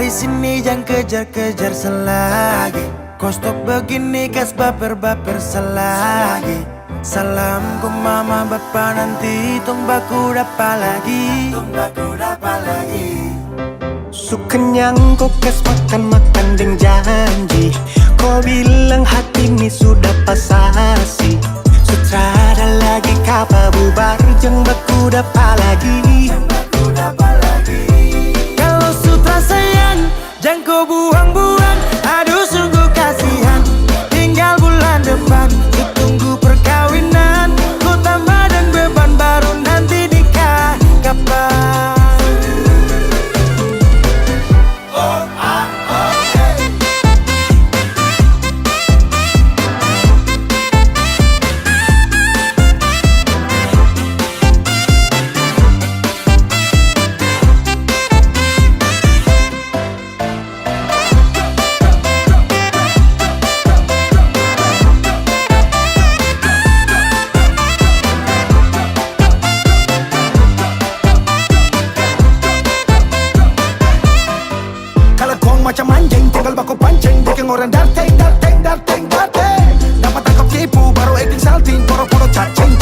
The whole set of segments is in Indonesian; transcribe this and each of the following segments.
Mari sini jangan kejar-kejar selagi. Kau stop begini kas baper-baper selagi. Salam ke mama bapa nanti tong baku dapa lagi. Su kenyang kau kas makan-makan deng janji. Kau bilang hati ini sudah pasasi. Sutrada lagi kapa bubar jeng baku dapa lagi. Kalau sutra sayang jangan kau buang-buang. Aduh sungguh kasihan. Tinggal bulan depan ku tunggu perkawinan. Ku tambah dan beban baru nanti nikah kapan? Macam anjing, tinggal baku pancing. Bikin orang darting. Dapat tangkap tipu, baru acting salting. Poro-poro cacing.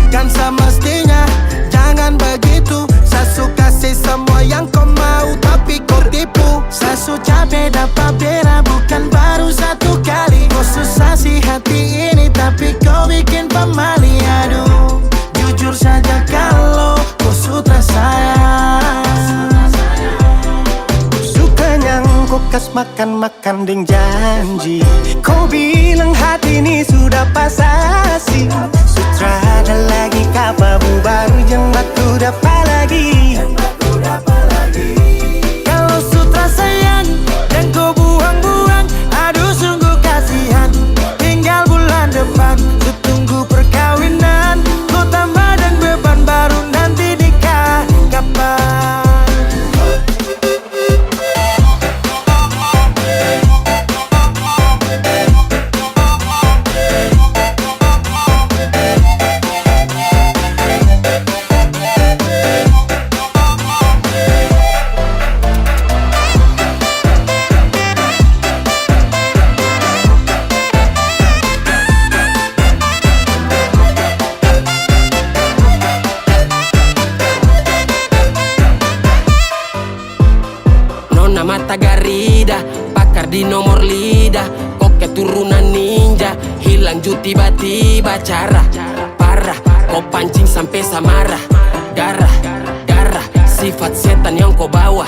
Kan semestinya, jangan begitu. Sasu kasih semua yang kau mau, tapi kau tipu. Sasu capek dapat bera, bukan baru satu kali. Kau susah sih hati ini, tapi kau bikin pemali. Aduh, jujur saja kalau kau sutra sayang. Kau kas makan-makan deng janji. Kau bilang hati ini sudah pasasi. Sutrada lagi kapa bubar jeng batu dapa lagi. Kalau sutra sayang dan kau buang-buang. Aduh sungguh kasihan. Tinggal bulan depan ku tunggu perkawinan. Ku tambah dan beban baru nanti nikah kapan? Mata Garida, pakar di nomor lidah. Kok keturunan ninja, hilang ju tiba-tiba. Cara parah, kau pancing sampai samarah. Garah, sifat setan yang kau bawa.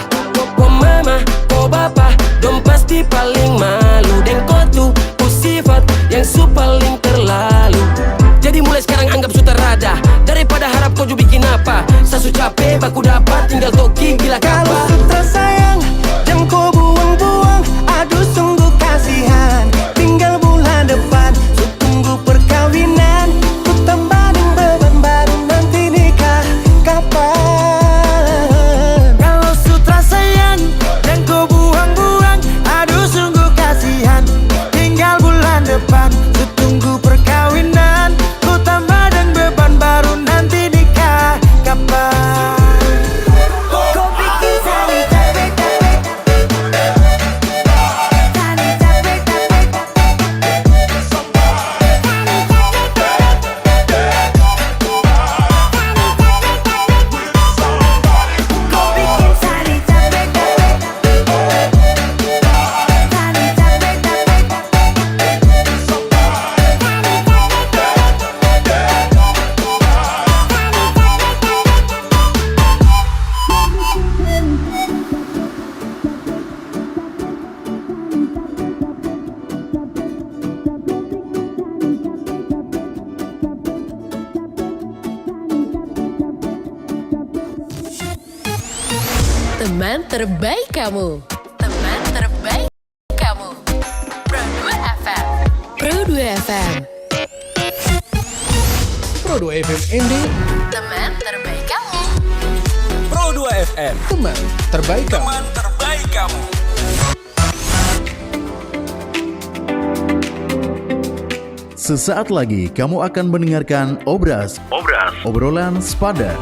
Kau mama, kau bapa, dong pasti paling malu. Dan kau tuh, kau sifat yang su paling terlalu. Jadi mulai sekarang anggap sutrada. Daripada harap kau ju bikin apa. Sasu capek, baku dapat, tinggal toki gila kapa. Kalau sutra sayang jangan kau buang-buang. Aduh sungguh kasihan. Tinggal bulan depan ku tunggu perkawinan. Ku tambah dengan beban baru nanti nikah kapan? Kalau sutra sayang jangan kau buang-buang. Aduh sungguh kasihan. Tinggal bulan depan ku tunggu perkawinan. Ku tambah dan beban baru nanti nikah kapan? Teman terbaik kamu. Teman terbaik kamu. Pro 2 FM. Pro 2 FM. Pro 2 FM ini Teman terbaik kamu. Pro 2 FM. teman terbaik kamu. Teman terbaik kamu. Sesaat lagi kamu akan mendengarkan Obras Obrolan Sepadan.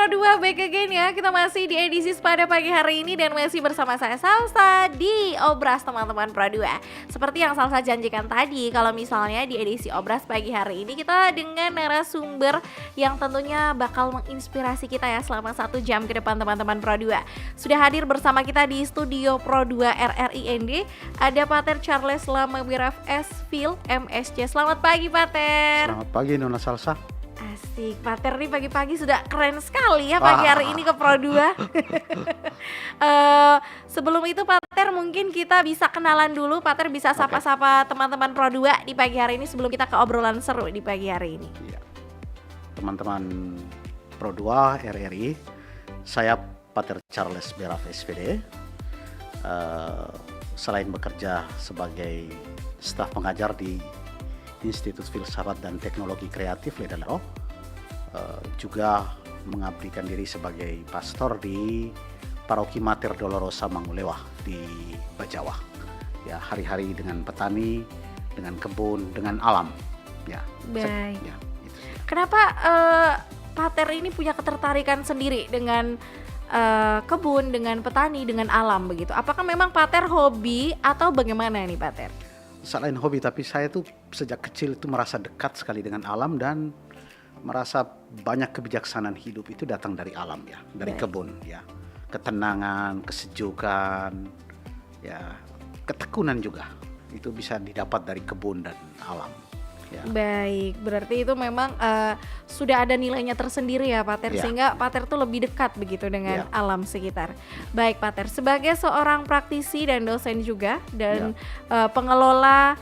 Pro 2 back again ya. Kita masih di edisi pada pagi hari ini dan masih bersama saya Salsa di Obras teman-teman Pro 2. Seperti yang Salsa janjikan tadi, kalau misalnya di edisi Obras pagi hari ini kita dengan narasumber yang tentunya bakal menginspirasi kita ya selama 1 jam ke depan teman-teman Pro 2. Sudah hadir bersama kita di studio Pro 2 RRIND ada Pater Charles Lamawiraf S.Phil MSc. Selamat pagi Pater. Selamat pagi Nona Salsa. Asik, Pater nih pagi-pagi sudah keren sekali ya pagi hari ini ke Pro 2. Sebelum itu Pater mungkin kita bisa kenalan dulu. Pater bisa sapa-sapa teman-teman Pro 2 di pagi hari ini sebelum kita ke obrolan seru di pagi hari ini. Ya. Teman-teman Pro 2 RRI, saya Pater Charles Beraf SPD. Selain bekerja sebagai staf pengajar di Institut Filsafat dan Teknologi Kreatif Ledalero, juga mengabdikan diri sebagai pastor di Paroki Mater Dolorosa Mangulewa di Bajawa. Ya, hari-hari dengan petani, dengan kebun, dengan alam. Ya. Baik. Ya, itu. Kenapa Pater ini punya ketertarikan sendiri dengan kebun, dengan petani, dengan alam begitu? Apakah memang Pater hobi atau bagaimana nih Pater? Selain hobi, tapi saya tuh sejak kecil itu merasa dekat sekali dengan alam dan merasa banyak kebijaksanaan hidup itu datang dari alam ya, dari kebun ya. Ketenangan, kesejukan, ya, ketekunan juga itu bisa didapat dari kebun dan alam. Ya. Baik, berarti itu memang sudah ada nilainya tersendiri ya Pater, Ya. sehingga Pater tuh lebih dekat begitu dengan Ya. alam sekitar. Baik Pater, sebagai seorang praktisi dan dosen juga dan pengelola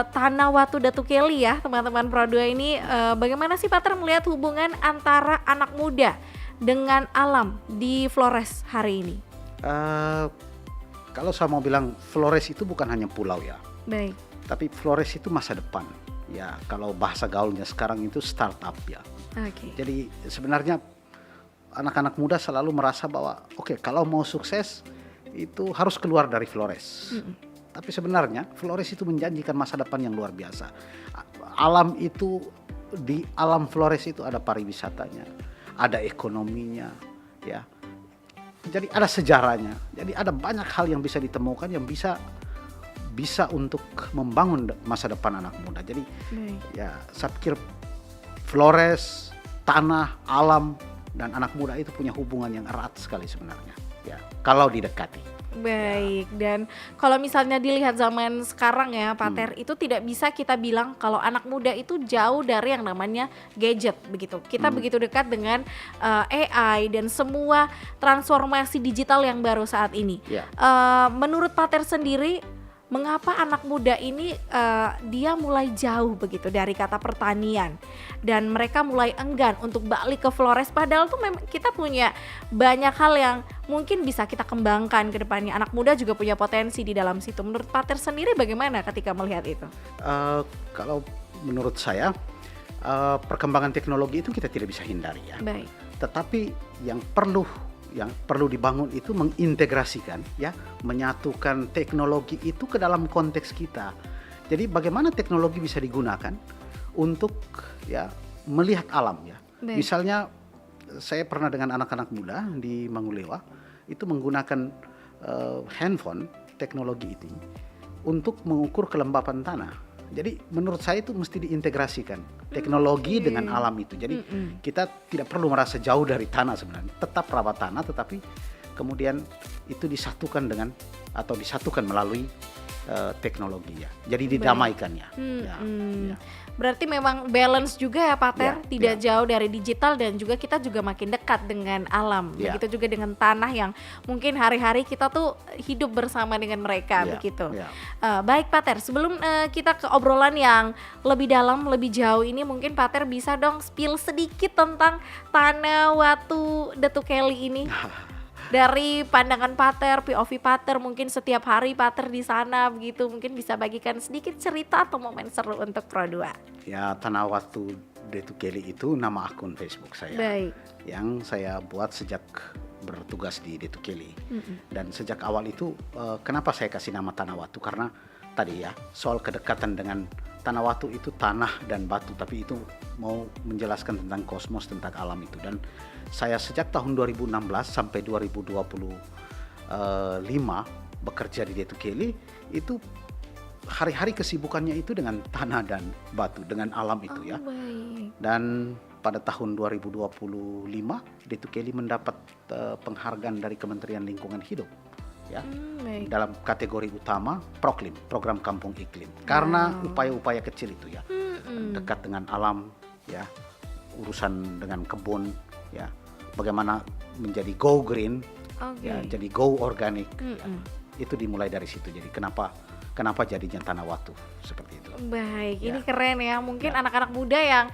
Tanah Watu Datu Keli ya teman-teman Pro 2 ini, bagaimana sih Pater melihat hubungan antara anak muda dengan alam di Flores hari ini? Kalau saya mau bilang Flores itu bukan hanya pulau ya, Baik. tapi Flores itu masa depan. Ya, kalau bahasa gaulnya sekarang itu startup ya. Oke. Jadi sebenarnya anak-anak muda selalu merasa bahwa kalau mau sukses itu harus keluar dari Flores. Tapi sebenarnya Flores itu menjanjikan masa depan yang luar biasa. Alam itu, di alam Flores itu ada pariwisatanya, ada ekonominya, ya. Jadi ada sejarahnya. Jadi ada banyak hal yang bisa ditemukan yang bisa untuk membangun masa depan anak muda. Jadi ya saya pikir Flores, tanah, alam dan anak muda itu punya hubungan yang erat sekali sebenarnya. Ya, kalau didekati. Baik, dan kalau misalnya dilihat zaman sekarang ya Pater, itu tidak bisa kita bilang kalau anak muda itu jauh dari yang namanya gadget begitu. Kita begitu dekat dengan AI dan semua transformasi digital yang baru saat ini. Ya. Menurut Pater sendiri, mengapa anak muda ini dia mulai jauh begitu dari kata pertanian dan mereka mulai enggan untuk balik ke Flores, padahal tuh memang kita punya banyak hal yang mungkin bisa kita kembangkan ke depannya. Anak muda juga punya potensi di dalam situ. Menurut Pater sendiri bagaimana ketika melihat itu? Kalau menurut saya perkembangan teknologi itu kita tidak bisa hindari ya. Baik. Tetapi yang perlu dibangun itu mengintegrasikan ya, menyatukan teknologi itu ke dalam konteks kita. Jadi bagaimana teknologi bisa digunakan untuk ya melihat alam ya. Baik. Misalnya saya pernah dengan anak-anak muda di Mangulewa itu menggunakan handphone teknologi itu untuk mengukur kelembapan tanah. Jadi menurut saya itu mesti diintegrasikan teknologi dengan alam itu. Jadi kita tidak perlu merasa jauh dari tanah sebenarnya. Tetap rawat tanah, tetapi kemudian itu disatukan melalui teknologi ya. Jadi didamaikannya. Ya. Berarti memang balance juga ya Pater, Ya, tidak jauh dari digital dan juga kita juga makin dekat dengan alam. Ya. Begitu juga dengan tanah yang mungkin hari-hari kita tuh hidup bersama dengan mereka Ya, begitu. ya. Baik Pater, sebelum kita ke obrolan yang lebih dalam, lebih jauh ini, mungkin Pater bisa dong spill sedikit tentang Tanah Watu Datu Keli ini. Dari pandangan Pater, POV Pater, mungkin setiap hari Pater di sana begitu, mungkin bisa bagikan sedikit cerita atau momen seru untuk Pro 2. Ya, Tanah Watu Datu Keli itu nama akun Facebook saya. Baik. Yang saya buat sejak bertugas di Datu Keli. Dan sejak awal itu kenapa saya kasih nama Tanah Watu? Karena tadi ya soal kedekatan dengan Tanah Watu itu tanah dan batu, tapi itu mau menjelaskan tentang kosmos, tentang alam itu. Dan saya sejak tahun 2016 sampai 2025 bekerja di Detu Keli, itu hari-hari kesibukannya itu dengan tanah dan batu, dengan alam itu ya. Baik. Dan pada tahun 2025 Detu Keli mendapat penghargaan dari Kementerian Lingkungan Hidup ya, Baik. dalam kategori utama Proklim, program kampung iklim. Karena upaya-upaya kecil itu ya, dekat dengan alam ya, urusan dengan kebun ya, bagaimana menjadi go green ya, jadi go organik ya. Itu dimulai dari situ. Jadi kenapa jadinya Tanah Watu seperti itu. Baik, Ya. ini keren ya. Mungkin anak-anak muda yang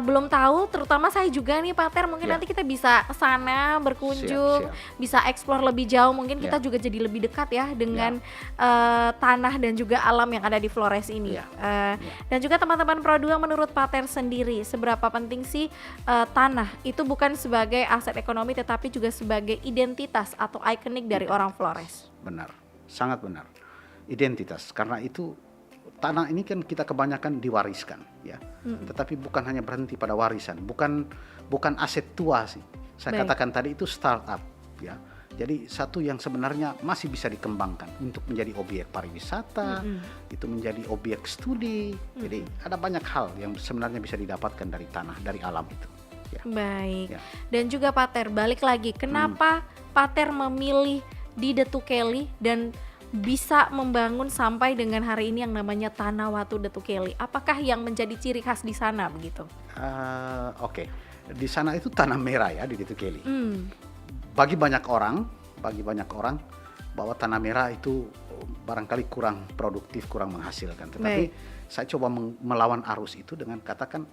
belum tahu, terutama saya juga nih Pak Ter, mungkin Ya. nanti kita bisa ke sana berkunjung, Siap. bisa explore lebih jauh. Mungkin kita Ya. juga jadi lebih dekat ya dengan tanah dan juga alam yang ada di Flores ini. Ya. Dan juga teman-teman Pro2, menurut Pak Ter sendiri, seberapa penting sih tanah itu bukan sebagai aset ekonomi tetapi juga sebagai identitas atau ikonik dari orang Flores? Benar, sangat benar. Identitas, karena itu tanah ini kan kita kebanyakan diwariskan ya, tetapi bukan hanya berhenti pada warisan, bukan aset tua sih. Saya Baik. katakan tadi itu startup ya. Jadi satu yang sebenarnya masih bisa dikembangkan untuk menjadi objek pariwisata, itu menjadi objek studi. Jadi ada banyak hal yang sebenarnya bisa didapatkan dari tanah, dari alam itu. Ya. Baik. Ya. Dan juga Pak Ter, balik lagi, kenapa Pak Ter memilih di Detu Keli dan bisa membangun sampai dengan hari ini yang namanya Tanah Watu Detu Keli? Apakah yang menjadi ciri khas di sana begitu? Oke. Di sana itu tanah merah ya, di Detu Keli. Bagi banyak orang bahwa tanah merah itu barangkali kurang produktif, kurang menghasilkan. Tetapi saya coba melawan arus itu dengan katakan,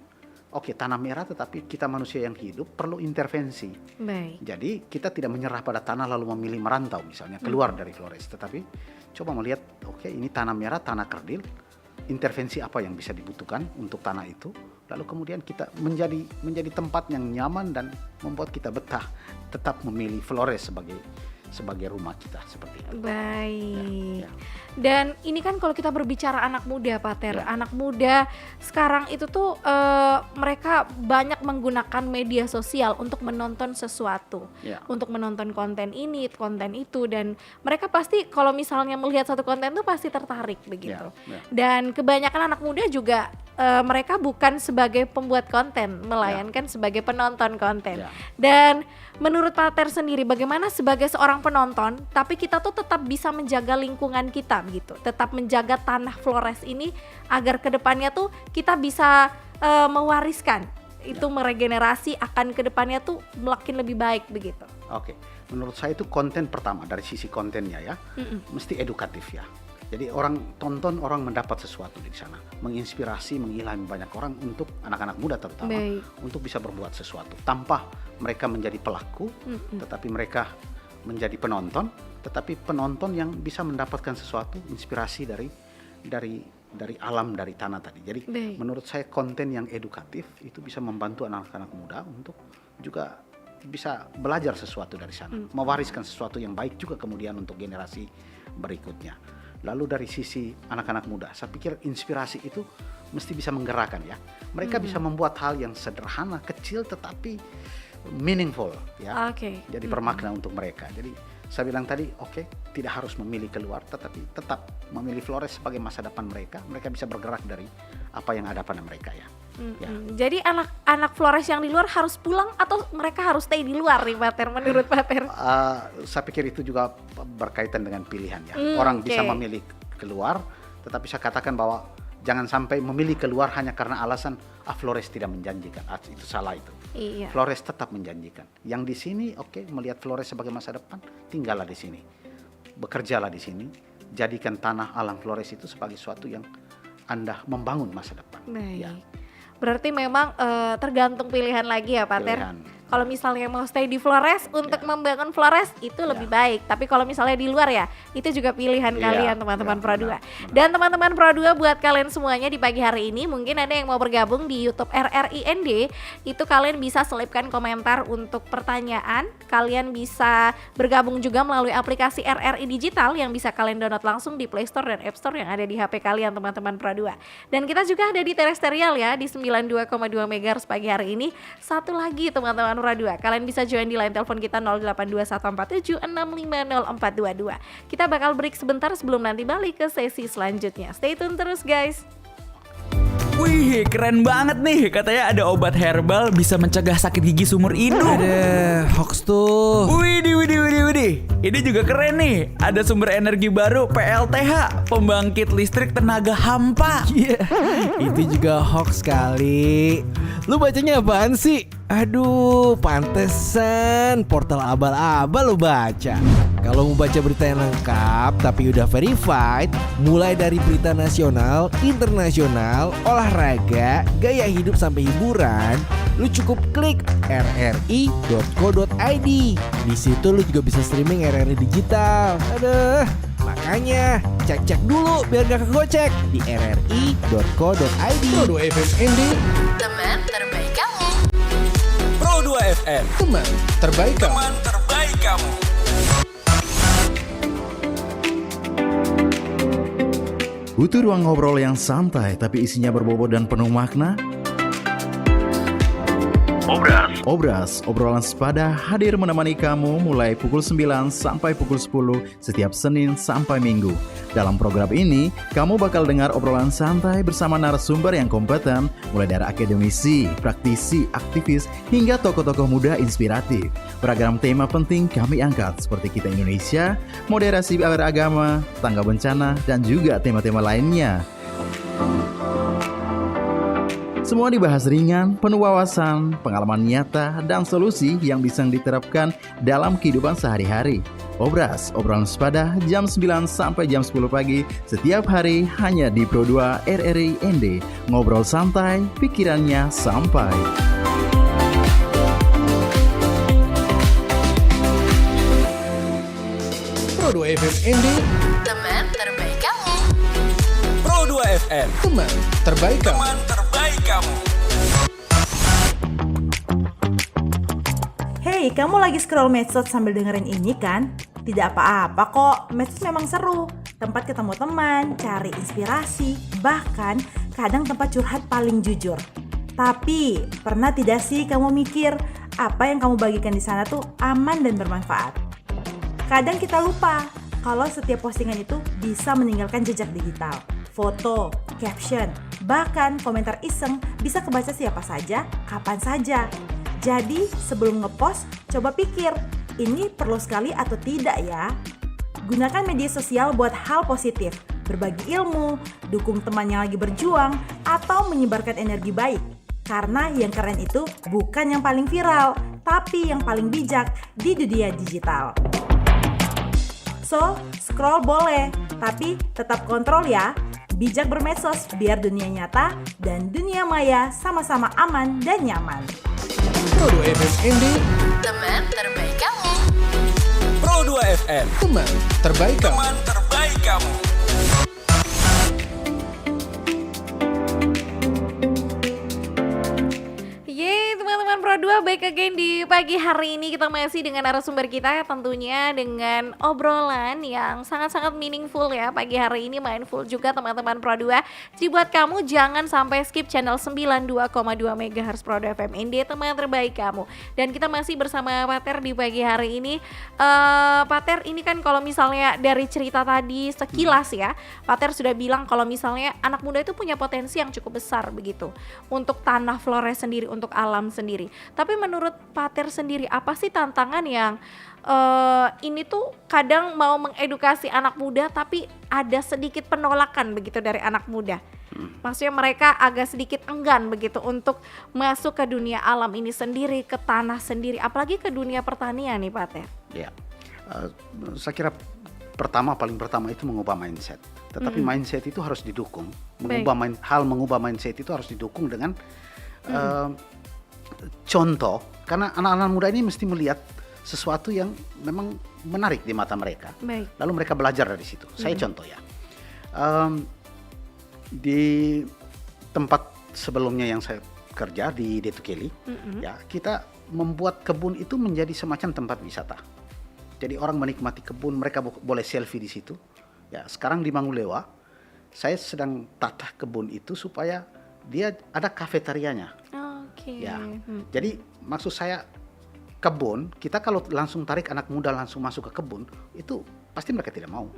oke, tanah merah, tetapi kita manusia yang hidup perlu intervensi. Baik. Jadi kita tidak menyerah pada tanah lalu memilih merantau misalnya keluar dari Flores, tetapi coba melihat, oke, ini tanah merah, tanah kerdil, intervensi apa yang bisa dibutuhkan untuk tanah itu, lalu kemudian kita menjadi tempat yang nyaman dan membuat kita betah, tetap memilih Flores sebagai rumah kita, seperti itu. Baik. Ya. Dan ini kan kalau kita berbicara anak muda Pak Ter, Ya. anak muda sekarang itu tuh mereka banyak menggunakan media sosial untuk menonton sesuatu, Ya. untuk menonton konten ini, konten itu, dan mereka pasti kalau misalnya melihat satu konten tuh pasti tertarik begitu. Ya. Dan kebanyakan anak muda juga mereka bukan sebagai pembuat konten, melainkan sebagai penonton konten. Ya. Dan menurut Pak Ter sendiri, bagaimana sebagai seorang penonton, tapi kita tuh tetap bisa menjaga lingkungan kita gitu, tetap menjaga tanah Flores ini agar kedepannya tuh kita bisa mewariskan itu, meregenerasi akan kedepannya tuh makin lebih baik begitu. Oke, menurut saya itu konten pertama dari sisi kontennya ya, mesti edukatif ya. Jadi orang tonton, orang mendapat sesuatu di sana, menginspirasi, mengilhami banyak orang, untuk anak-anak muda terutama, Baik. untuk bisa berbuat sesuatu tanpa mereka menjadi pelaku, tetapi mereka menjadi penonton, tetapi penonton yang bisa mendapatkan sesuatu inspirasi dari alam, dari tanah tadi. Jadi Baik. menurut saya konten yang edukatif itu bisa membantu anak-anak muda untuk juga bisa belajar sesuatu dari sana, mewariskan sesuatu yang baik juga kemudian untuk generasi berikutnya. Lalu dari sisi anak-anak muda, saya pikir inspirasi itu mesti bisa menggerakkan ya. Mereka bisa membuat hal yang sederhana, kecil, tetapi meaningful ya. Oke. Jadi bermakna untuk mereka. Jadi saya bilang tadi, oke, tidak harus memilih keluar, tetapi tetap memilih Flores sebagai masa depan mereka. Mereka bisa bergerak dari apa yang ada pada mereka ya. Ya. Jadi anak-anak Flores yang di luar harus pulang atau mereka harus stay di luar nih Pak Ter, menurut Pak Ter? Saya pikir itu juga berkaitan dengan pilihan ya. Orang bisa oke. memilih keluar, tetapi saya katakan bahwa jangan sampai memilih keluar hanya karena alasan Flores tidak menjanjikan. Itu salah itu. Iya. Flores tetap menjanjikan. Yang di sini oke, melihat Flores sebagai masa depan, tinggallah di sini. Bekerjalah di sini. Jadikan tanah alam Flores itu sebagai suatu yang Anda membangun masa depan. Baik. Ya. Berarti memang tergantung pilihan lagi ya Pak Ter. Pilihan. kalau misalnya mau stay di Flores untuk membangun Flores itu lebih baik. Tapi kalau misalnya di luar ya, itu juga pilihan kalian teman-teman Pro 2. Dan teman-teman Pro 2 buat kalian semuanya di pagi hari ini, mungkin ada yang mau bergabung di YouTube RRIND, itu kalian bisa selipkan komentar untuk pertanyaan. Kalian bisa bergabung juga melalui aplikasi RRI Digital yang bisa kalian download langsung di Play Store dan App Store yang ada di HP kalian teman-teman Pro 2. Dan kita juga ada di terestrial ya di 92,2 MHz pagi hari ini. Satu lagi teman-teman Pro 2, kalian bisa join di line telepon kita 082147650422. Kita bakal break sebentar sebelum nanti balik ke sesi selanjutnya. Stay tune terus guys. Wih, keren banget nih. Katanya ada obat herbal bisa mencegah sakit gigi seumur hidup. Ada hoax tuh. Widih. Ini juga keren nih. Ada sumber energi baru PLTH, pembangkit listrik tenaga hampa. Iya, itu juga hoax kali. Lu bacanya apaan sih? Aduh, pantesan portal abal-abal lu baca. Kalau mau baca berita yang lengkap tapi udah verified, mulai dari berita nasional, internasional, olahraga, gaya hidup sampai hiburan, lu cukup klik rri.co.id. Di situ lu juga bisa streaming RRI Digital. Aduh, makanya cek-cek dulu biar gak kegocek di rri.co.id. Pro 2 FM ND, Teman terbaik kamu. Pro 2 FM, teman terbaik kamu. teman terbaik kamu. Butuh ruang ngobrol yang santai tapi isinya berbobot dan penuh makna? Obras, obrolan sepada hadir menemani kamu mulai pukul 9 sampai pukul 10 setiap Senin sampai Minggu. Dalam program ini, kamu bakal dengar obrolan santai bersama narasumber yang kompeten, mulai dari akademisi, praktisi, aktivis, hingga tokoh-tokoh muda inspiratif. Beragam tema penting kami angkat seperti kita Indonesia, moderasi beragama, tangga bencana, dan juga tema-tema lainnya. Semua dibahas ringan, penuh wawasan, pengalaman nyata, dan solusi yang bisa diterapkan dalam kehidupan sehari-hari. Obras, obrolan sepada jam 9 sampai jam 10 pagi setiap hari hanya di Pro 2 RRI ND. Ngobrol santai, pikirannya sampai. Pro 2 FM ND, Teman terbaik kamu. Pro 2 FM, teman terbaik kamu. teman terbaik kamu. Hey, kamu lagi scroll medsos sambil dengerin ini kan? Tidak apa-apa kok, medsos memang seru. Tempat ketemu teman, cari inspirasi, bahkan kadang tempat curhat paling jujur. Tapi, pernah tidak sih kamu mikir apa yang kamu bagikan di sana tuh aman dan bermanfaat? Kadang kita lupa kalau setiap postingan itu bisa meninggalkan jejak digital. Foto, caption, bahkan komentar iseng bisa kebaca siapa saja, kapan saja. Jadi sebelum ngepost, coba pikir, ini perlu sekali atau tidak ya? Gunakan media sosial buat hal positif, berbagi ilmu, dukung teman yang lagi berjuang, atau menyebarkan energi baik. Karena yang keren itu bukan yang paling viral, tapi yang paling bijak di dunia digital. So, scroll boleh, tapi tetap kontrol ya. Bijak bermedsos biar dunia nyata dan dunia maya sama-sama aman dan nyaman. Pro 2 FM ND, Teman terbaik kamu. Pro 2 FM, teman terbaik kamu. teman terbaik kamu. Yeay teman-teman Pro 2, back again di pagi hari ini. Kita masih dengan narasumber kita, tentunya dengan obrolan yang sangat-sangat meaningful ya. Pagi hari ini mindful juga teman-teman Pro 2. Jadi buat kamu jangan sampai skip channel 92,2 MHz Pro 2 FM ND, teman terbaik kamu. Dan kita masih bersama Pater di pagi hari ini. Pater, ini kan kalau misalnya dari cerita tadi sekilas ya, Pater sudah bilang kalau misalnya anak muda itu punya potensi yang cukup besar begitu untuk tanah Flores sendiri, untuk alam sendiri. Tapi menurut Pater sendiri, apa sih tantangan yang ini tuh kadang mau mengedukasi anak muda tapi ada sedikit penolakan begitu dari anak muda? Maksudnya mereka agak sedikit enggan begitu untuk masuk ke dunia alam ini sendiri, ke tanah sendiri, apalagi ke dunia pertanian nih Pater. Ya, saya kira paling pertama itu mengubah mindset. Tetapi mindset itu harus didukung. Mengubah mindset itu harus didukung dengan contoh, karena anak-anak muda ini mesti melihat sesuatu yang memang menarik di mata mereka. Baik. Lalu mereka belajar dari situ. Saya contoh ya. Di tempat sebelumnya yang saya kerja di Detukeli, ya kita membuat kebun itu menjadi semacam tempat wisata. Jadi orang menikmati kebun, mereka boleh selfie di situ. Ya, sekarang di Mangulewa, saya sedang tata kebun itu supaya dia ada kafetarianya. Oke. Ya, jadi maksud saya kebun, kita kalau langsung tarik anak muda langsung masuk ke kebun, itu pasti mereka tidak mau.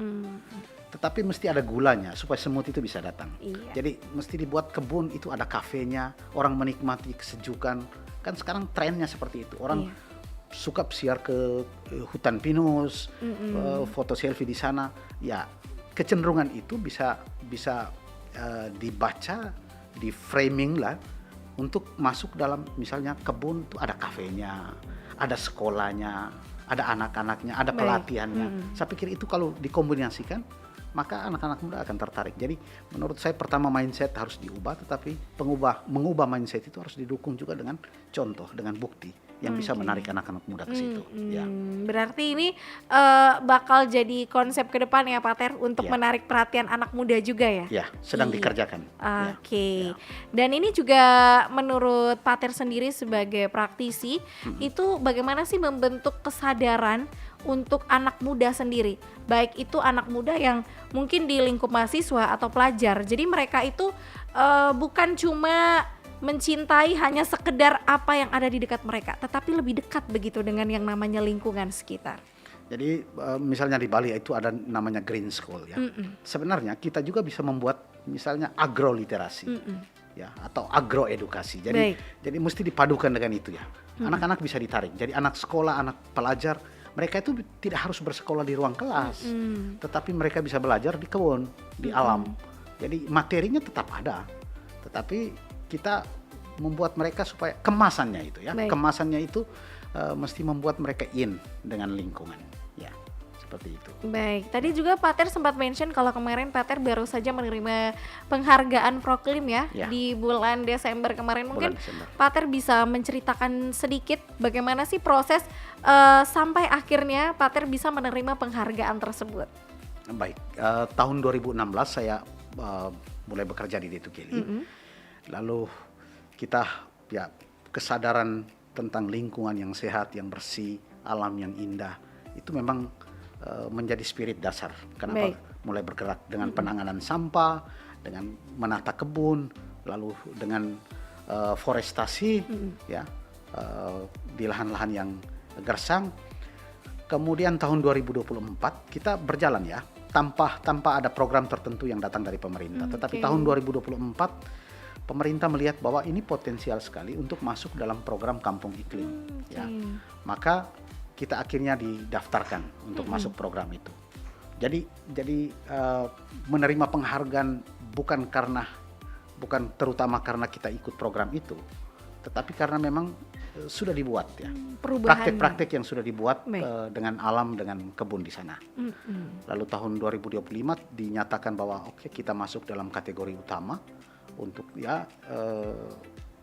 Tetapi mesti ada gulanya supaya semut itu bisa datang. Iya. Jadi mesti dibuat kebun itu ada kafenya, orang menikmati kesejukan. Kan sekarang trennya seperti itu. Orang suka siar ke hutan pinus, foto selfie di sana. Ya, kecenderungan itu bisa dibaca, di framing lah untuk masuk dalam misalnya kebun itu ada kafenya, ada sekolahnya, ada anak-anaknya, ada pelatihannya. Saya pikir itu kalau dikombinasikan maka anak-anak muda akan tertarik. Jadi menurut saya pertama mindset harus diubah, tetapi mengubah mindset itu harus didukung juga dengan contoh, dengan bukti yang bisa menarik anak-anak muda ke situ. Ya. Berarti ini bakal jadi konsep ke depan ya Pak Ter untuk menarik perhatian anak muda juga ya? Ya, sedang dikerjakan. Oke. Dan ini juga menurut Pak Ter sendiri sebagai praktisi, itu bagaimana sih membentuk kesadaran untuk anak muda sendiri, baik itu anak muda yang mungkin di lingkup mahasiswa atau pelajar. Jadi mereka itu bukan cuma mencintai hanya sekedar apa yang ada di dekat mereka, tetapi lebih dekat begitu dengan yang namanya lingkungan sekitar. Jadi misalnya di Bali itu ada namanya Green School ya. Sebenarnya kita juga bisa membuat misalnya agroliterasi ya, atau agroedukasi. Jadi mesti dipadukan dengan itu ya. Anak-anak bisa ditarik. Jadi anak sekolah, anak pelajar, mereka itu tidak harus bersekolah di ruang kelas, tetapi mereka bisa belajar di kebun, di alam. Jadi materinya tetap ada, tetapi kita membuat mereka supaya kemasannya itu ya, kemasannya itu mesti membuat mereka in dengan lingkungan, ya seperti itu. Baik, tadi juga Pak Ter sempat mention kalau kemarin Pak Ter baru saja menerima penghargaan Proklim ya di bulan Desember kemarin. Mungkin Pak Ter bisa menceritakan sedikit bagaimana sih proses sampai akhirnya Pak Ter bisa menerima penghargaan tersebut. Baik, tahun 2016 saya mulai bekerja di Detukeli. Lalu kita ya kesadaran tentang lingkungan yang sehat, yang bersih, alam yang indah itu memang menjadi spirit dasar. Kenapa mulai bergerak dengan penanganan sampah, dengan menata kebun, lalu dengan forestasi ya di lahan-lahan yang gersang. Kemudian tahun 2024 kita berjalan ya tanpa ada program tertentu yang datang dari pemerintah. Tetapi tahun 2024 pemerintah melihat bahwa ini potensial sekali untuk masuk dalam program Kampung Iklim. Ya. Maka kita akhirnya didaftarkan untuk masuk program itu. Jadi menerima penghargaan bukan terutama karena kita ikut program itu, tetapi karena memang sudah dibuat ya. Praktek-praktek yang sudah dibuat dengan alam, dengan kebun di sana. Lalu tahun 2025 dinyatakan bahwa kita masuk dalam kategori utama untuk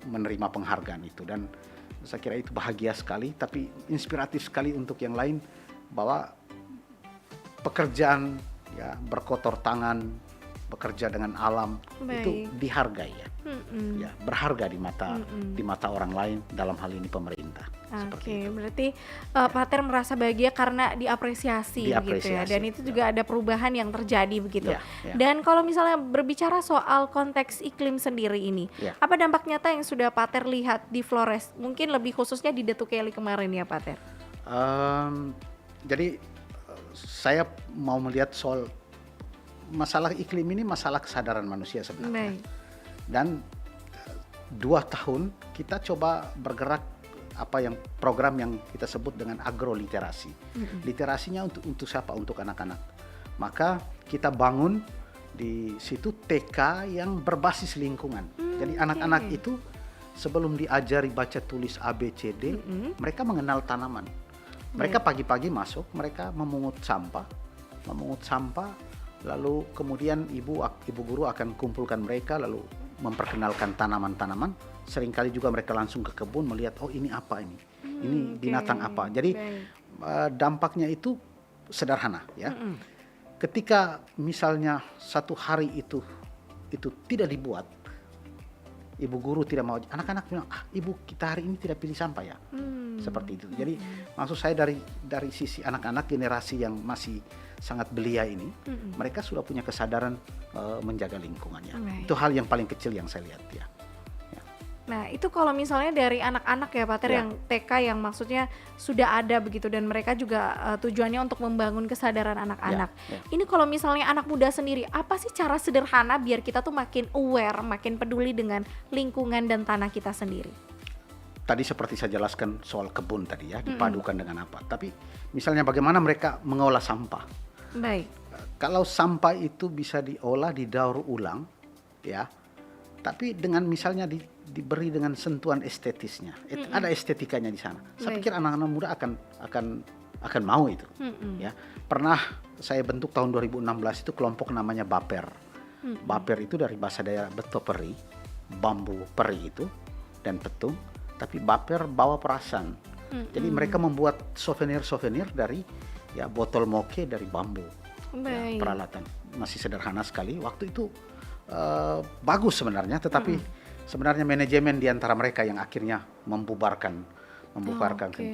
menerima penghargaan itu, dan saya kira itu bahagia sekali, tapi inspiratif sekali untuk yang lain bahwa pekerjaan ya berkotor tangan, bekerja dengan alam itu dihargai ya. Ya, berharga di mata orang lain, dalam hal ini pemerintah. Oke, berarti Pak Ter merasa bahagia karena diapresiasi gitu ya, dan itu juga ada perubahan yang terjadi begitu. Dan kalau misalnya berbicara soal konteks iklim sendiri ini, apa dampak nyata yang sudah Pak Ter lihat di Flores? Mungkin lebih khususnya di Detukeli kemarin ya Pak Ter. Jadi saya mau melihat soal masalah iklim ini masalah kesadaran manusia sebenarnya. Dan 2 tahun kita coba bergerak program yang kita sebut dengan agroliterasi. Literasinya untuk siapa? Untuk anak-anak. Maka kita bangun di situ TK yang berbasis lingkungan. Jadi anak-anak itu sebelum diajari baca tulis A B C D, mereka mengenal tanaman. Mereka pagi-pagi masuk, mereka memungut sampah, lalu kemudian ibu guru akan kumpulkan mereka, lalu memperkenalkan tanaman-tanaman, seringkali juga mereka langsung ke kebun melihat, oh ini apa ini binatang apa. Jadi dampaknya itu sederhana ya. Ketika misalnya satu hari itu tidak dibuat, ibu guru tidak mau, anak-anak bilang, ibu kita hari ini tidak pilih sampah ya. Seperti itu. Jadi maksud saya dari sisi anak-anak generasi yang masih sangat belia ini, mereka sudah punya kesadaran menjaga lingkungannya. Itu hal yang paling kecil yang saya lihat ya. Nah itu kalau misalnya dari anak-anak ya Pak Ter, yang TK yang maksudnya sudah ada begitu dan mereka juga tujuannya untuk membangun kesadaran anak-anak. Ini kalau misalnya anak muda sendiri, apa sih cara sederhana biar kita tuh makin aware, makin peduli dengan lingkungan dan tanah kita sendiri? Tadi seperti saya jelaskan soal kebun tadi ya, dipadukan dengan apa. Tapi misalnya bagaimana mereka mengolah sampah. Baik. Kalau sampah itu bisa diolah, didaur ulang ya, tapi dengan misalnya diberi dengan sentuhan estetisnya, ada estetikanya di sana. Saya pikir anak-anak muda akan mau itu. Ya, pernah saya bentuk tahun 2016 itu kelompok namanya Baper. Baper itu dari bahasa daerah Betoperi, bambu peri itu dan petung. Tapi Baper bawa perasaan. Jadi mereka membuat souvenir dari ya botol moke dari bambu. Ya, peralatan masih sederhana sekali. Waktu itu bagus sebenarnya, tetapi sebenarnya manajemen di antara mereka yang akhirnya membubarkan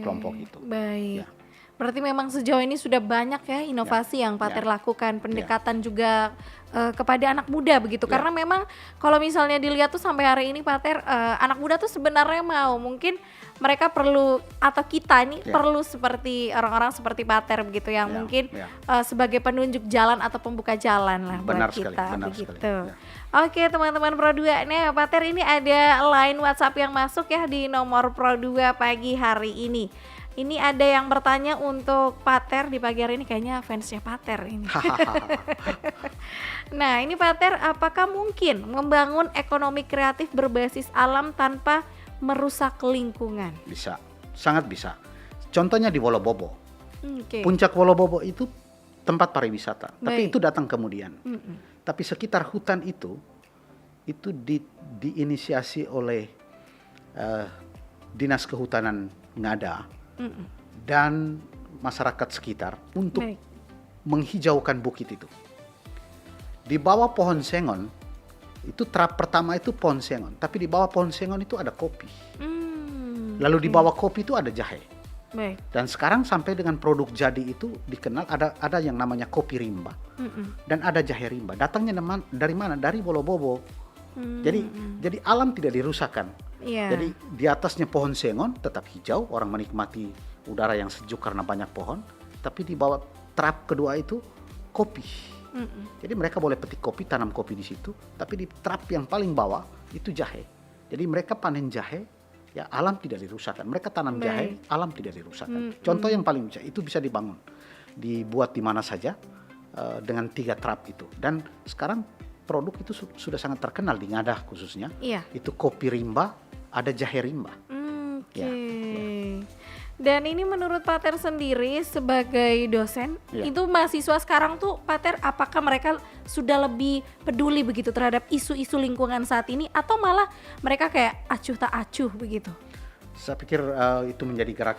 kelompok itu. Baik. Ya. Berarti memang sejauh ini sudah banyak ya inovasi yang Pak Ter lakukan, pendekatan juga kepada anak muda begitu. Karena memang kalau misalnya dilihat tuh sampai hari ini Pak Ter, anak muda tuh sebenarnya mau, mungkin mereka perlu atau kita ini perlu seperti orang-orang seperti Pak Ter begitu yang mungkin sebagai penunjuk jalan atau pembuka jalan lah buat kita begitu. Oke teman-teman Pro 2, nih Pak Ter ini ada line WhatsApp yang masuk ya di nomor Pro 2 pagi hari ini. Ini ada yang bertanya untuk Pak Ter di pagi hari ini, kayaknya fansnya Pak Ter ini. Nah ini Pak Ter, apakah mungkin membangun ekonomi kreatif berbasis alam tanpa merusak lingkungan? Bisa, sangat bisa. Contohnya di Wolobobo. Puncak Wolobobo itu tempat pariwisata, tapi itu datang kemudian. Tapi sekitar hutan itu diinisiasi oleh Dinas Kehutanan Ngada dan masyarakat sekitar untuk menghijaukan bukit itu. Di bawah pohon sengon, itu trap pertama itu pohon sengon, tapi di bawah pohon sengon itu ada kopi. Lalu di bawah kopi itu ada jahe. Dan sekarang sampai dengan produk jadi itu dikenal ada yang namanya kopi rimba dan ada jahe rimba. Datangnya dari mana? Dari Wolobobo. Jadi alam tidak dirusakkan. Jadi di atasnya pohon sengon tetap hijau, orang menikmati udara yang sejuk karena banyak pohon. Tapi di bawah trap kedua itu kopi. Jadi mereka boleh petik kopi, tanam kopi di situ. Tapi di trap yang paling bawah itu jahe. Jadi mereka panen jahe, ya alam tidak dirusakkan. Mereka tanam jahe, alam tidak dirusakkan. Contoh yang paling bisa dibangun, dibuat di mana saja dengan 3 trap itu. Dan sekarang produk itu sudah sangat terkenal di Ngadah khususnya. Itu kopi rimba, ada jahe rimba. Dan ini menurut Pak Ter sendiri sebagai dosen, itu mahasiswa sekarang tuh Pak Ter, apakah mereka sudah lebih peduli begitu terhadap isu-isu lingkungan saat ini, atau malah mereka kayak acuh tak acuh begitu? Saya pikir itu menjadi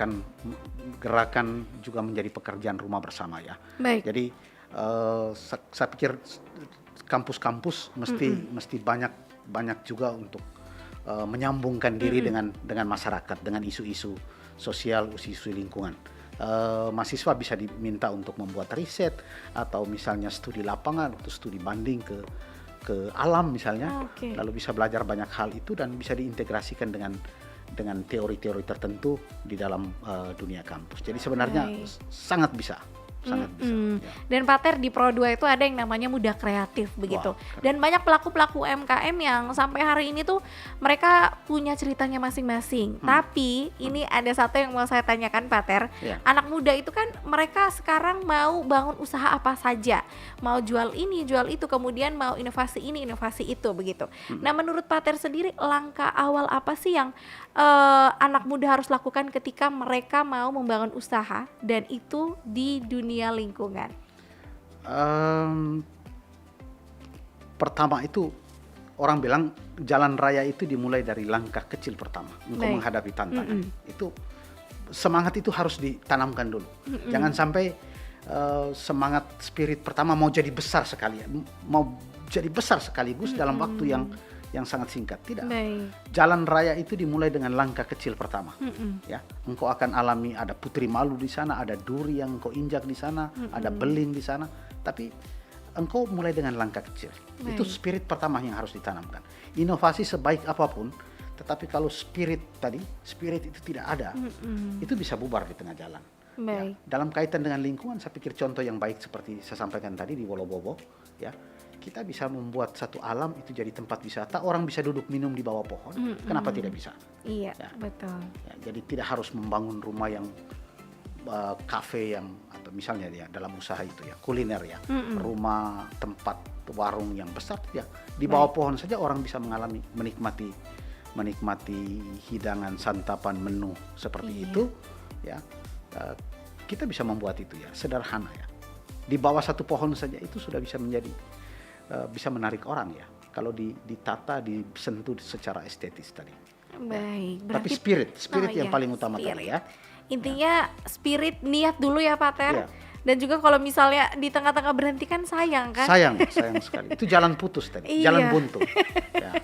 gerakan juga menjadi pekerjaan rumah bersama ya. Jadi saya pikir kampus-kampus mesti banyak juga untuk menyambungkan diri dengan masyarakat, dengan isu-isu sosial, isu-isu lingkungan. Mahasiswa bisa diminta untuk membuat riset atau misalnya studi lapangan atau studi banding ke alam misalnya, lalu bisa belajar banyak hal itu dan bisa diintegrasikan dengan teori-teori tertentu di dalam dunia kampus. Jadi sebenarnya sangat bisa. Sangat bisa. Dan Pak Ter di Pro 2 itu ada yang namanya Muda Kreatif begitu. Dan banyak pelaku-pelaku UMKM yang sampai hari ini tuh mereka punya ceritanya masing-masing. Tapi ini ada satu yang mau saya tanyakan Pak Ter. Anak muda itu kan mereka sekarang mau bangun usaha apa saja. Mau jual ini, jual itu, kemudian mau inovasi ini, inovasi itu begitu. Nah menurut Pak Ter sendiri, langkah awal apa sih yang anak muda harus lakukan ketika mereka mau membangun usaha dan itu di dunia lingkungan? Pertama itu orang bilang jalan raya itu dimulai dari langkah kecil pertama. Engkau menghadapi tantangan. Itu semangat itu harus ditanamkan dulu. Jangan sampai semangat spirit pertama mau jadi besar sekaligus dalam waktu yang sangat singkat. Tidak. Jalan raya itu dimulai dengan langkah kecil pertama. Ya, engkau akan alami ada putri malu di sana, ada duri yang engkau injak di sana, ada beling di sana. Tapi engkau mulai dengan langkah kecil. Itu spirit pertama yang harus ditanamkan. Inovasi sebaik apapun, tetapi kalau spirit itu tidak ada, itu bisa bubar di tengah jalan. Ya, dalam kaitan dengan lingkungan, saya pikir contoh yang baik seperti saya sampaikan tadi di Wolobobo, ya, kita bisa membuat satu alam itu jadi tempat wisata, orang bisa duduk minum di bawah pohon, kenapa tidak bisa? Iya, ya, betul. Ya, jadi tidak harus membangun rumah yang kafe yang atau misalnya ya dalam usaha itu ya kuliner ya, rumah tempat warung yang besar ya, di bawah pohon saja orang bisa menikmati hidangan santapan menu seperti itu ya. Kita bisa membuat itu ya sederhana ya, di bawah satu pohon saja itu sudah bisa menjadi bisa menarik orang ya kalau ditata, disentuh secara estetis tadi. Baik, tapi spirit yang paling utama tadi ya. Intinya spirit, niat dulu ya Pak Ter. Ya. Dan juga kalau misalnya di tengah-tengah berhenti kan sayang kan? Sayang sekali. Itu jalan putus tadi, jalan buntu. Ya.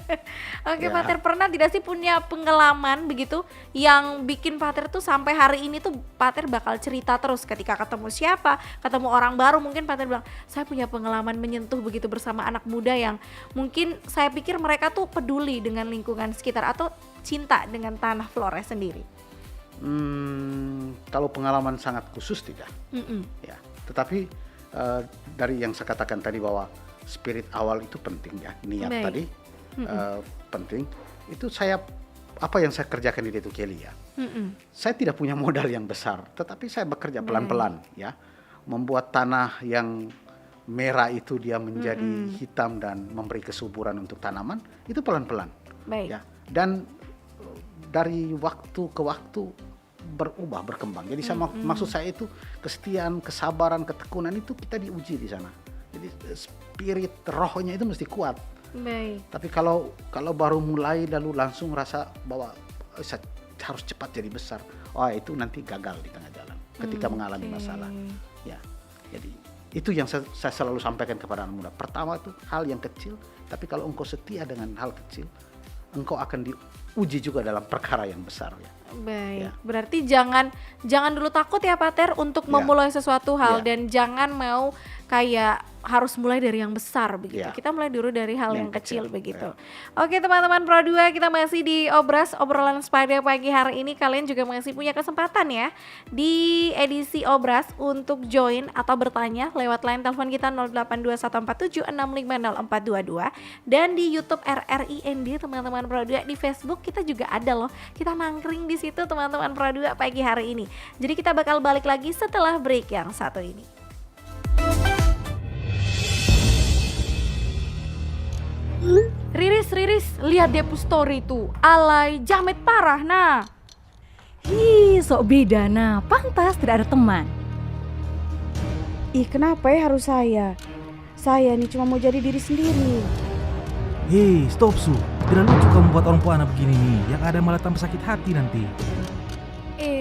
Oke, Pak Ter, pernah tidak sih punya pengalaman begitu yang bikin Pak Ter tuh sampai hari ini tuh Pak Ter bakal cerita terus ketika ketemu siapa, ketemu orang baru, mungkin Pak Ter bilang, saya punya pengalaman menyentuh begitu bersama anak muda yang mungkin saya pikir mereka tuh peduli dengan lingkungan sekitar atau cinta dengan tanah Flores sendiri. Kalau pengalaman sangat khusus tidak, ya. Tetapi dari yang saya katakan tadi bahwa spirit awal itu penting ya, niat tadi penting. Itu apa yang saya kerjakan di Detu Kelly ya. Saya tidak punya modal yang besar, tetapi saya bekerja pelan-pelan ya, membuat tanah yang merah itu dia menjadi hitam dan memberi kesuburan untuk tanaman itu pelan-pelan. Ya. Dan dari waktu ke waktu berkembang. Jadi maksud saya itu kesetiaan, kesabaran, ketekunan itu kita diuji di sana. Jadi spirit rohnya itu mesti kuat. Tapi kalau baru mulai lalu langsung rasa bahwa saya harus cepat jadi besar, itu nanti gagal di tengah jalan ketika mengalami masalah. Ya, jadi itu yang saya selalu sampaikan kepada anak muda. Pertama itu hal yang kecil, tapi kalau engkau setia dengan hal kecil, engkau akan diuji juga dalam perkara yang besar ya. Baik, berarti jangan dulu takut ya Pak Ter untuk memulai sesuatu hal dan jangan mau kayak harus mulai dari yang besar begitu. Kita mulai dulu dari hal yang kecil begitu. Oke teman-teman Pro 2, kita masih di obrolan sepada pagi hari ini. Kalian juga masih punya kesempatan ya di edisi Obras untuk join atau bertanya lewat line telepon kita 082147650422 dan di YouTube RRIND teman-teman Pro 2. Di Facebook kita juga ada loh. Kita nangkring di situ teman-teman Pro 2 pagi hari ini. Jadi kita bakal balik lagi setelah break yang satu ini. Riris, lihat Depu story tuh, alay, jamet parah nah. Sok beda nah, pantas tidak ada teman. Kenapa ya harus saya? Saya nih cuma mau jadi diri sendiri. Stop Su, tidak lucu kamu buat orang puana begini nih, yang ada malah tambah sakit hati nanti.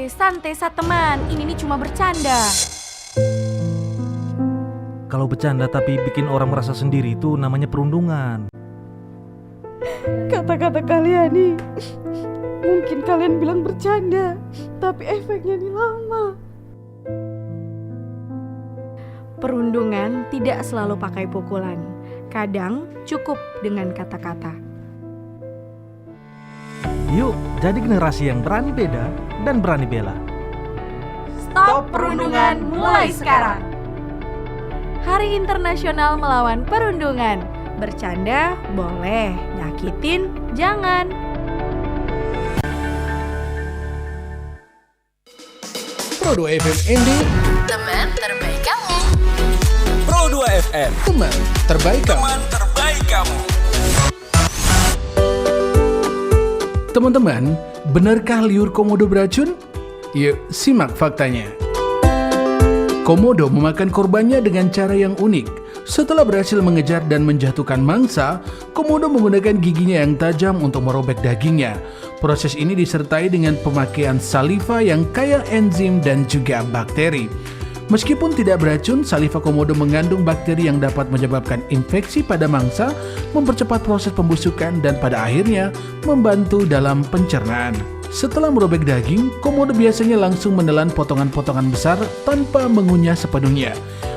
Santai teman, ini nih cuma bercanda. Kalau bercanda tapi bikin orang merasa sendiri itu namanya perundungan. Kata-kata kalian nih, mungkin kalian bilang bercanda, tapi efeknya nih lama. Perundungan tidak selalu pakai pukulan, kadang cukup dengan kata-kata. Yuk, jadi generasi yang berani beda dan berani bela. Stop perundungan mulai sekarang. Hari Internasional Melawan Perundungan. Bercanda boleh, nyakitin jangan. Pro 2 FM ND, Teman terbaik kamu. Pro 2 FM, teman terbaik kamu. teman terbaik kamu. Teman-teman, benarkah liur komodo beracun? Yuk, simak faktanya. Komodo memakan korbannya dengan cara yang unik. Setelah berhasil mengejar dan menjatuhkan mangsa, komodo menggunakan giginya yang tajam untuk merobek dagingnya. Proses ini disertai dengan pemakaian saliva yang kaya enzim dan juga bakteri. Meskipun tidak beracun, saliva komodo mengandung bakteri yang dapat menyebabkan infeksi pada mangsa, mempercepat proses pembusukan dan pada akhirnya membantu dalam pencernaan. Setelah merobek daging, komodo biasanya langsung menelan potongan-potongan besar tanpa mengunyah sepenuhnya.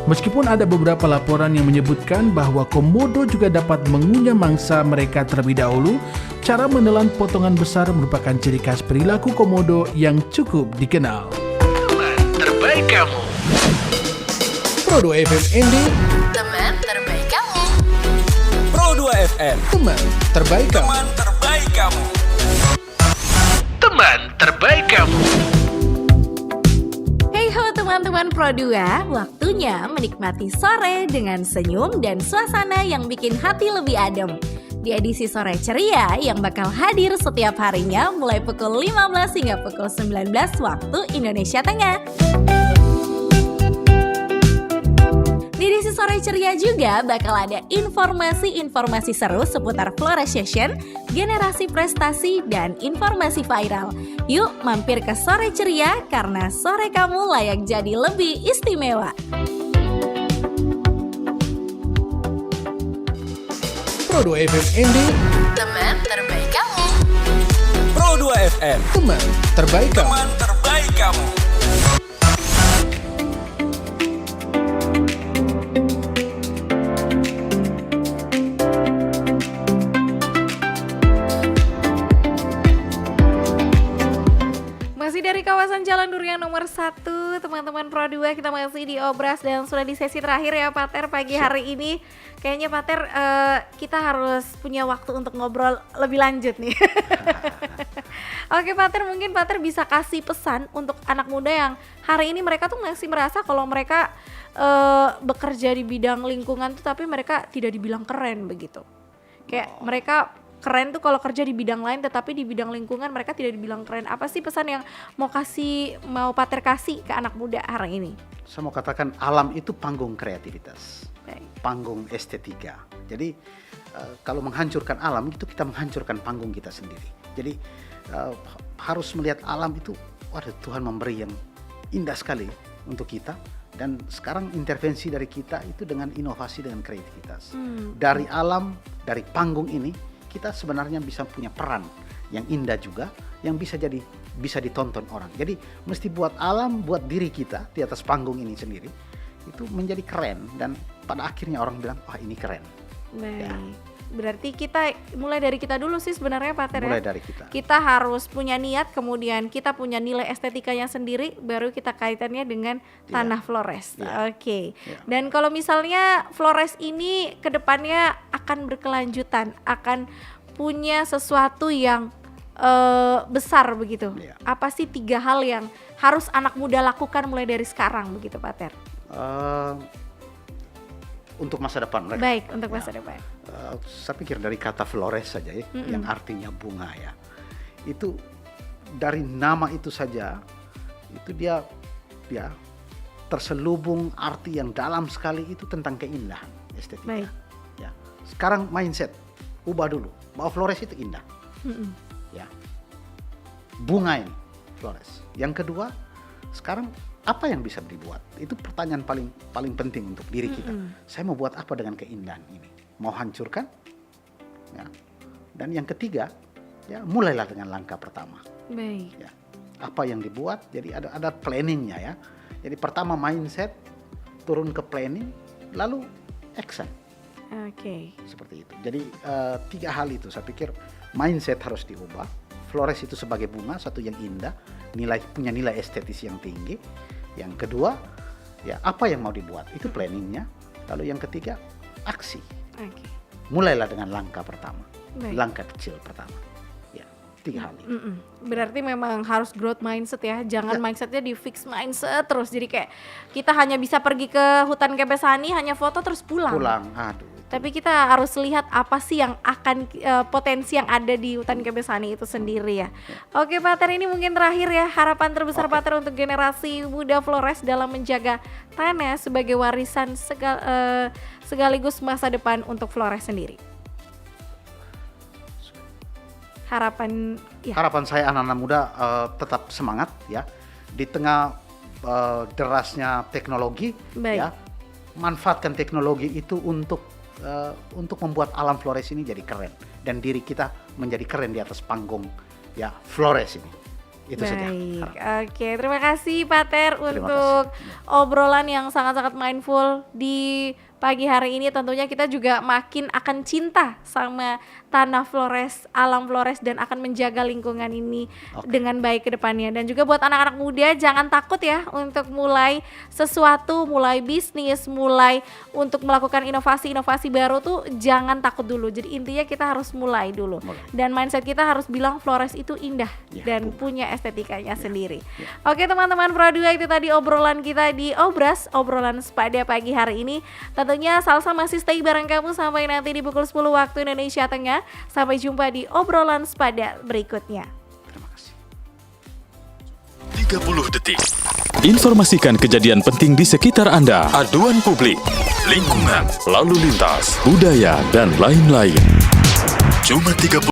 Meskipun ada beberapa laporan yang menyebutkan bahwa komodo juga dapat mengunyah mangsa mereka terlebih dahulu, cara menelan potongan besar merupakan ciri khas perilaku komodo yang cukup dikenal. Teman terbaik kamu. Pro 2 FM Indi. Teman terbaik kamu. Pro 2 FM. Teman terbaik kamu. Teman terbaik kamu. Teman terbaik kamu. Hey ho teman-teman Pro 2, waktunya menikmati sore dengan senyum dan suasana yang bikin hati lebih adem. Di edisi Sore Ceria yang bakal hadir setiap harinya mulai pukul 15 hingga pukul 19 waktu Indonesia Tengah. Di edisi Sore Ceria juga bakal ada informasi-informasi seru seputar Flores Session, generasi prestasi, dan informasi viral. Yuk mampir ke Sore Ceria karena sore kamu layak jadi lebih istimewa. Pro 2 FM Indi. Teman terbaik kamu. Pro 2 FM. Teman terbaik kamu. Teman terbaik kamu. Masih dari kawasan Jalan Durian nomor 1, teman-teman Pro 2, kita masih di Obras dan sudah di sesi terakhir ya Pak Ter pagi hari ini. Kayaknya Pak Ter kita harus punya waktu untuk ngobrol lebih lanjut nih. Oke Pak Ter, mungkin Pak Ter bisa kasih pesan untuk anak muda yang hari ini mereka tuh masih merasa kalau mereka bekerja di bidang lingkungan tuh tapi mereka tidak dibilang keren begitu. Kayak mereka keren tuh kalau kerja di bidang lain tetapi di bidang lingkungan mereka tidak dibilang keren. Apa sih pesan yang mau Pak Ter kasih ke anak muda hari ini? Saya mau katakan alam itu panggung kreativitas, Baik. panggung estetika. Jadi kalau menghancurkan alam itu kita menghancurkan panggung kita sendiri. Jadi harus melihat alam itu, waduh Tuhan memberi yang indah sekali untuk kita. Dan sekarang intervensi dari kita itu dengan inovasi, dengan kreativitas. Dari alam, dari panggung ini kita sebenarnya bisa punya peran yang indah juga, yang bisa ditonton orang. Jadi mesti buat alam, buat diri kita di atas panggung ini sendiri itu menjadi keren dan pada akhirnya orang bilang wah ini keren. Baik. Ya. Berarti kita mulai dari kita dulu sih sebenarnya Pak Ter. Mulai dari kita. Kita harus punya niat, kemudian kita punya nilai estetikanya sendiri, baru kita kaitannya dengan tanah Flores. Oke. Dan kalau misalnya Flores ini kedepannya akan berkelanjutan, akan punya sesuatu yang besar begitu. Apa sih 3 hal yang harus anak muda lakukan mulai dari sekarang begitu Pak Ter? Untuk masa depan mereka. Baik, untuk masa depan. Saya pikir dari kata Flores saja ya, yang artinya bunga ya. Itu dari nama itu saja, itu dia terselubung arti yang dalam sekali itu tentang keindahan estetika. Baik. Ya. Sekarang mindset, ubah dulu. Bahwa Flores itu indah. Ya. Bunga ini Flores. Yang kedua, sekarang apa yang bisa dibuat? Itu pertanyaan paling penting untuk diri kita. Saya mau buat apa dengan keindahan ini? Mau hancurkan? Ya. Dan yang ketiga, ya mulailah dengan langkah pertama. Baik. Ya. Apa yang dibuat? Jadi ada planningnya ya. Jadi pertama mindset, turun ke planning, lalu action. Oke. Seperti itu. Jadi 3 hal itu saya pikir mindset harus diubah. Flores itu sebagai bunga, satu yang indah, punya nilai estetis yang tinggi. Yang kedua, ya apa yang mau dibuat, itu planningnya. Lalu yang ketiga, aksi. Oke. Mulailah dengan langkah pertama, Baik. langkah kecil pertama. Ya, 3 hal itu. Berarti memang harus growth mindset ya, jangan mindsetnya di fix mindset terus. Jadi kayak kita hanya bisa pergi ke hutan Kebesani hanya foto terus pulang. Aduh. Tapi kita harus lihat apa sih yang akan potensi yang ada di hutan Kebesani itu sendiri ya. Oke Pak Ter, ini mungkin terakhir ya, harapan terbesar Pak Ter untuk generasi muda Flores dalam menjaga tanah sebagai warisan sekaligus masa depan untuk Flores sendiri. Harapan saya anak-anak muda tetap semangat ya di tengah derasnya teknologi. Baik. Ya, manfaatkan teknologi itu untuk membuat alam Flores ini jadi keren dan diri kita menjadi keren di atas panggung ya Flores ini. Itu saja. Oke, terima kasih Pak Ter untuk obrolan yang sangat-sangat mindful di pagi hari ini. Tentunya kita juga makin akan cinta sama tanah Flores, alam Flores, dan akan menjaga lingkungan ini dengan baik ke depannya. Dan juga buat anak-anak muda, jangan takut ya untuk mulai sesuatu, mulai bisnis, mulai untuk melakukan inovasi-inovasi baru tuh jangan takut dulu. Jadi intinya kita harus mulai dulu. Dan mindset kita harus bilang Flores itu indah dan punya estetikanya sendiri. Oke teman-teman Pro 2, itu tadi obrolan kita di Obras, obrolan Sepada pagi hari ini. Tentunya Salsa masih stay bareng kamu sampai nanti di pukul 10 waktu Indonesia Tengah. Sampai jumpa di obrolan Sepada berikutnya. 30 detik. Informasikan kejadian penting di sekitar Anda. Aduan publik, lingkungan, lalu lintas, budaya, dan lain-lain. Cuma 30